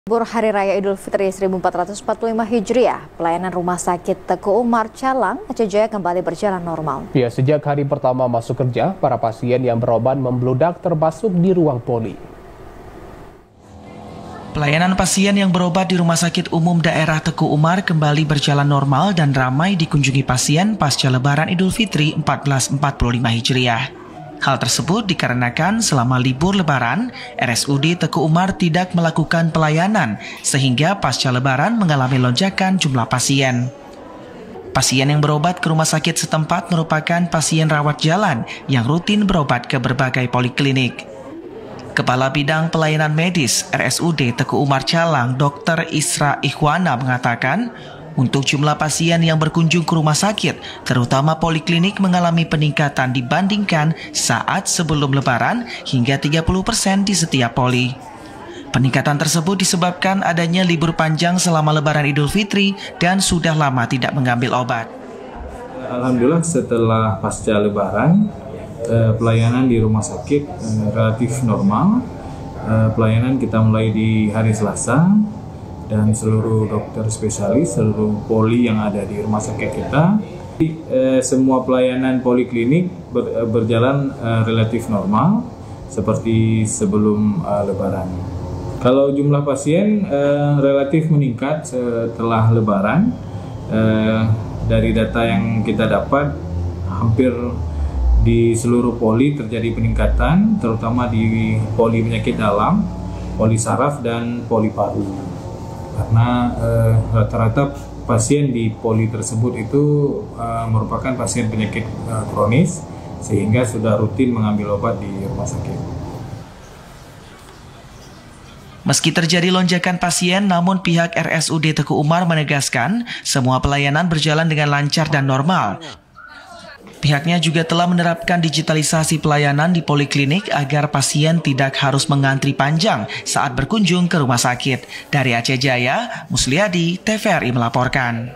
Libur Hari Raya Idul Fitri 1445 Hijriah, pelayanan Rumah Sakit Teguh Umar Calang, Aceh Jaya kembali berjalan normal. Ya, sejak hari pertama masuk kerja, para pasien yang berobat membludak termasuk di ruang poli. Pelayanan pasien yang berobat di Rumah Sakit Umum Daerah Teguh Umar kembali berjalan normal dan ramai dikunjungi pasien pasca Lebaran Idul Fitri 1445 Hijriah. Hal tersebut dikarenakan selama libur Lebaran, RSUD Teguh Umar tidak melakukan pelayanan sehingga pasca Lebaran mengalami lonjakan jumlah pasien. Pasien yang berobat ke rumah sakit setempat merupakan pasien rawat jalan yang rutin berobat ke berbagai poliklinik. Kepala Bidang Pelayanan Medis RSUD Teguh Umar Calang, Dr. Isra Ikhwana mengatakan, untuk jumlah pasien yang berkunjung ke rumah sakit, terutama poliklinik mengalami peningkatan dibandingkan saat sebelum Lebaran hingga 30% di setiap poli. Peningkatan tersebut disebabkan adanya libur panjang selama Lebaran Idul Fitri dan sudah lama tidak mengambil obat. Alhamdulillah setelah pasca Lebaran, pelayanan di rumah sakit relatif normal. Pelayanan kita mulai di hari Selasa dan seluruh dokter spesialis, seluruh poli yang ada di rumah sakit kita. Semua pelayanan poliklinik berjalan relatif normal seperti sebelum Lebaran. Kalau jumlah pasien relatif meningkat setelah Lebaran, dari data yang kita dapat hampir di seluruh poli terjadi peningkatan, terutama di poli penyakit dalam, poli saraf dan poli paru. Karena rata-rata pasien di poli tersebut itu merupakan pasien penyakit kronis, sehingga sudah rutin mengambil obat di rumah sakit. Meski terjadi lonjakan pasien, namun pihak RSUD Teguh Umar menegaskan semua pelayanan berjalan dengan lancar dan normal. Pihaknya juga telah menerapkan digitalisasi pelayanan di poliklinik agar pasien tidak harus mengantri panjang saat berkunjung ke rumah sakit. Dari Aceh Jaya, Musliadi, TVRI melaporkan.